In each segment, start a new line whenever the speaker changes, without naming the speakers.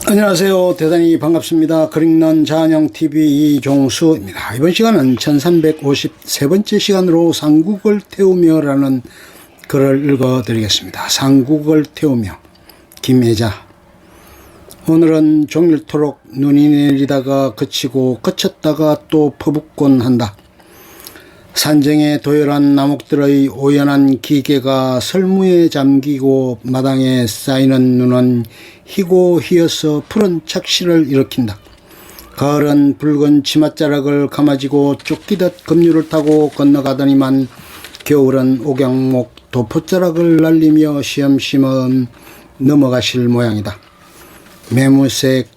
안녕하세요. 대단히 반갑습니다. 그릭넌 자연형TV 이종수입니다. 이번 시간은 1353번째 시간으로 상국을 태우며 라는 글을 읽어드리겠습니다. 상국을 태우며, 김혜자. 오늘은 종일토록 눈이 내리다가 그치고 그쳤다가 또 퍼붓곤 한다. 산정의 도열한 나목들의 오연한 기계가 설무에 잠기고 마당에 쌓이는 눈은 희고 희어서 푸른 착시를 일으킨다. 가을은 붉은 치맛자락을 감아지고 쫓기듯 급류를 타고 건너가더니만 겨울은 옥양목 도포자락을 날리며 시험시험 넘어가실 모양이다. 매무색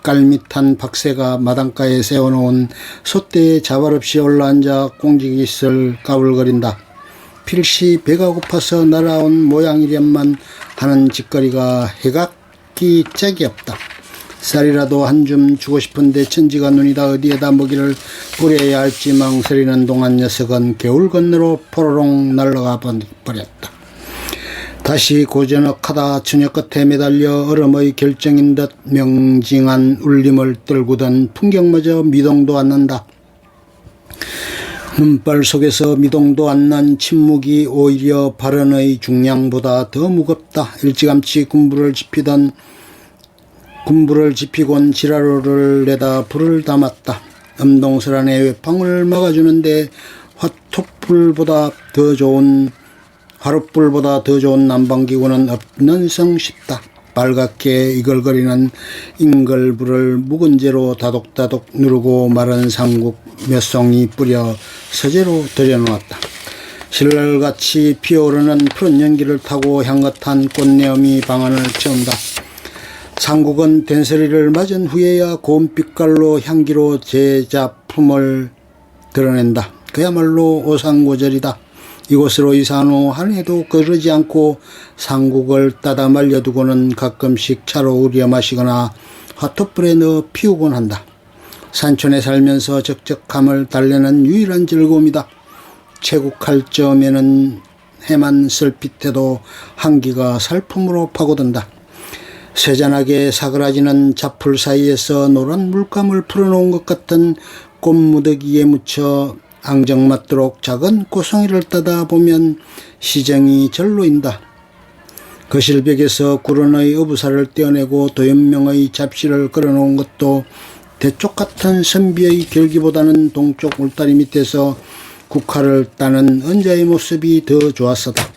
깔밋한 박새가 마당가에 세워놓은 솥대에 자발없이 올라앉아 꽁지깃을 까불거린다. 필시 배가 고파서 날아온 모양이련만 하는 짓거리가 해각기 짝이 없다. 쌀이라도 한 줌 주고 싶은데 천지가 눈이다 어디에다 먹이를 뿌려야 할지 망설이는 동안 녀석은 겨울 건너로 포로롱 날아가 버렸다. 다시 고저넉하다 처녀 끝에 매달려 얼음의 결정인 듯 명징한 울림을 떨구던 풍경마저 미동도 않는다. 눈발 속에서 미동도 않는 침묵이 오히려 발언의 중량보다 더 무겁다. 일찌감치 군부를 지피곤 지라로를 내다 불을 담았다. 음동설 안에 외팡을 막아주는데 화롯불보다 더 좋은 난방기구는 없는 성 싶다. 빨갛게 이글거리는 잉글불을 묵은재로 다독다독 누르고 마른 상국 몇 송이 뿌려 서재로 들여놓았다. 신랄같이 피어오르는 푸른 연기를 타고 향긋한 꽃내음이 방안을 채운다. 상국은 된소리를 맞은 후에야 고운 빛깔로 향기로 제작품을 드러낸다. 그야말로 오상고절이다. 이곳으로 이사한 후 한 해도 거르지 않고 상국을 따다 말려두고는 가끔씩 차로 우려 마시거나 핫토불에 넣어 피우곤 한다. 산촌에 살면서 적적함을 달래는 유일한 즐거움이다. 채국할 점에는 해만 슬핏해도 한기가 살품으로 파고든다. 쇠잔하게 사그라지는 잡풀 사이에서 노란 물감을 풀어놓은 것 같은 꽃무더기에 묻혀 앙증맞도록 작은 고송이를 따다 보면 시정이 절로인다. 거실벽에서 구런의 어부살을 떼어내고 도연명의 잡시를 걸어놓은 것도 대쪽 같은 선비의 결기보다는 동쪽 울다리 밑에서 국화를 따는 은자의 모습이 더 좋았었다.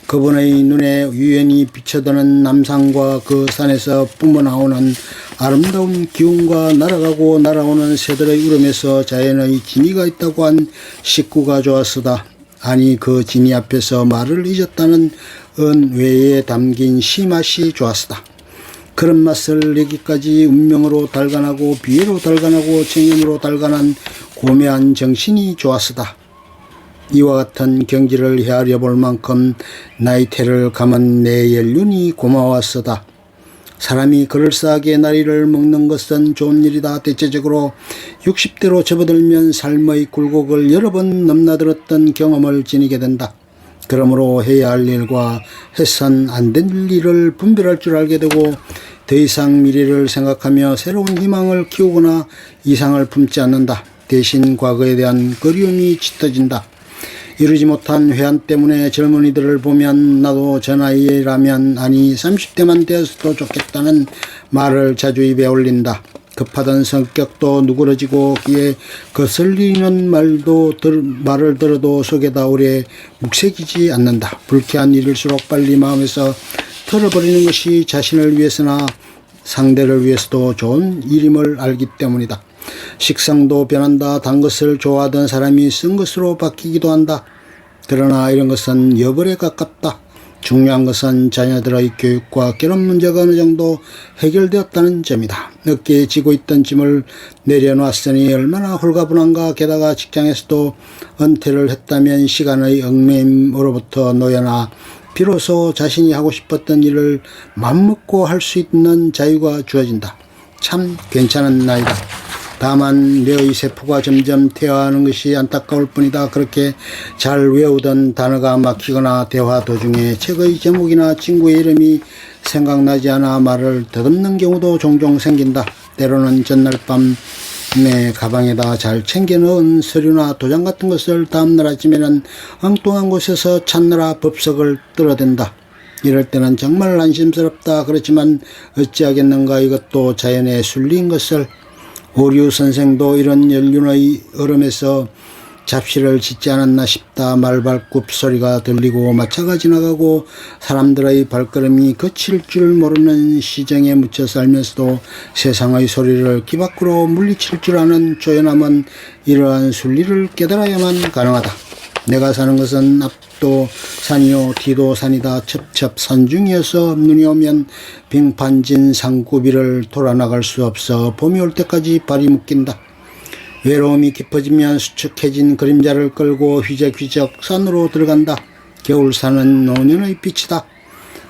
그분의 눈에 유연히 비쳐드는 남산과 그 산에서 뿜어나오는 아름다운 기운과 날아가고 날아오는 새들의 울음에서 자연의 진이가 있다고 한 식구가 좋았으다. 아니 그 진이 앞에서 말을 잊었다는 은외에 담긴 시맛이 좋았으다. 그런 맛을 내기까지 운명으로 달관하고 비애로 달관하고 정념으로 달관한 고매한 정신이 좋았으다. 이와 같은 경지를 헤아려 볼 만큼 나이테를 감은 내 연륜이 고마웠으다. 사람이 그럴싸하게 나이를 먹는 것은 좋은 일이다. 대체적으로 60대로 접어들면 삶의 굴곡을 여러 번 넘나들었던 경험을 지니게 된다. 그러므로 해야 할 일과 해선 안 될 일을 분별할 줄 알게 되고 더 이상 미래를 생각하며 새로운 희망을 키우거나 이상을 품지 않는다. 대신 과거에 대한 그리움이 짙어진다. 이루지 못한 회한 때문에 젊은이들을 보면 나도 저 나이라면 아니 30대만 되었어도 좋겠다는 말을 자주 입에 올린다. 급하던 성격도 누그러지고 귀에 거슬리는 말을 들어도 속에다 오래 묵새기지 않는다. 불쾌한 일일수록 빨리 마음에서 털어버리는 것이 자신을 위해서나 상대를 위해서도 좋은 일임을 알기 때문이다. 식성도 변한다. 단 것을 좋아하던 사람이 쓴 것으로 바뀌기도 한다. 그러나 이런 것은 여벌에 가깝다. 중요한 것은 자녀들의 교육과 결혼 문제가 어느 정도 해결되었다는 점이다. 어깨에 지고 있던 짐을 내려놨으니 얼마나 홀가분한가. 게다가 직장에서도 은퇴를 했다면 시간의 얽매임으로부터 놓여나 비로소 자신이 하고 싶었던 일을 맘먹고 할 수 있는 자유가 주어진다. 참 괜찮은 나이다. 다만 뇌의 세포가 점점 퇴화하는 것이 안타까울 뿐이다. 그렇게 잘 외우던 단어가 막히거나 대화 도중에 책의 제목이나 친구의 이름이 생각나지 않아 말을 더듬는 경우도 종종 생긴다. 때로는 전날 밤에 가방에다 잘 챙겨 넣은 서류나 도장 같은 것을 다음날 아침에는 엉뚱한 곳에서 찾느라 법석을 떨어댄다. 이럴 때는 정말 안심스럽다. 그렇지만 어찌하겠는가. 이것도 자연의 순리인 것을. 오류 선생도 이런 연륜의 얼음에서 잡시를 짓지 않았나 싶다. 말발굽 소리가 들리고 마차가 지나가고 사람들의 발걸음이 거칠 줄 모르는 시정에 묻혀 살면서도 세상의 소리를 귀 밖으로 물리칠 줄 아는 조연함은 이러한 순리를 깨달아야만 가능하다. 내가 사는 것은 앞도 산이요 뒤도 산이다. 첩첩 산중이어서 눈이 오면 빙판진 산구비를 돌아나갈 수 없어 봄이 올 때까지 발이 묶인다. 외로움이 깊어지면 수축해진 그림자를 끌고 휘적휘적 산으로 들어간다. 겨울산은 노년의 빛이다.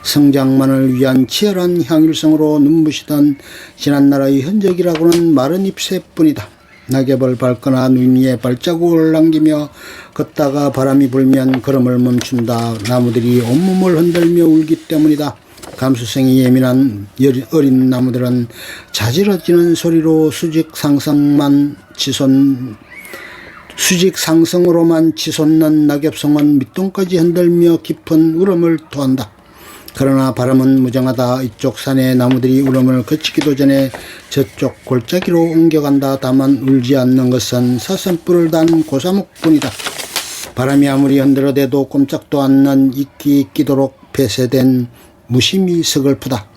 성장만을 위한 치열한 향일성으로 눈부시던 지난날의 흔적이라고는 마른 잎새뿐이다. 낙엽을 밟거나 눈 위에 발자국을 남기며 걷다가 바람이 불면 걸음을 멈춘다. 나무들이 온몸을 흔들며 울기 때문이다. 감수성이 예민한 어린 나무들은 자지러지는 소리로 수직 상승으로만 치솟는 낙엽송은 밑동까지 흔들며 깊은 울음을 토한다. 그러나 바람은 무정하다. 이쪽 산의 나무들이 울음을 그치기도 전에 저쪽 골짜기로 옮겨간다. 다만 울지 않는 것은 사슴뿔을 단 고사목뿐이다. 바람이 아무리 흔들어대도 꼼짝도 않는 있기 있기도록 폐쇄된 무심이 서글프다.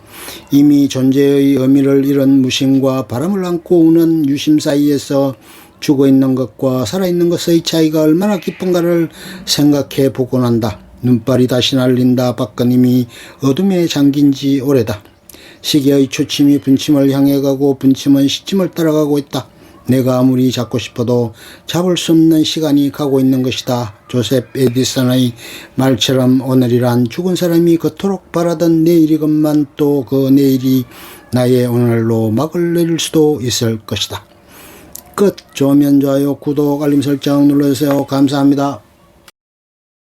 이미 존재의 의미를 잃은 무심과 바람을 안고 우는 유심 사이에서 죽어있는 것과 살아있는 것의 차이가 얼마나 깊은가를 생각해 보곤 한다. 눈발이 다시 날린다. 밖은 이미 어둠에 잠긴 지 오래다. 시계의 초침이 분침을 향해 가고 분침은 시침을 따라가고 있다. 내가 아무리 잡고 싶어도 잡을 수 없는 시간이 가고 있는 것이다. 조셉 에디슨의 말처럼 오늘이란 죽은 사람이 그토록 바라던 내일이건만 또 그 내일이 나의 오늘로 막을 내릴 수도 있을 것이다. 끝. 좋으면 좋아요, 구독, 알림 설정 눌러주세요. 감사합니다.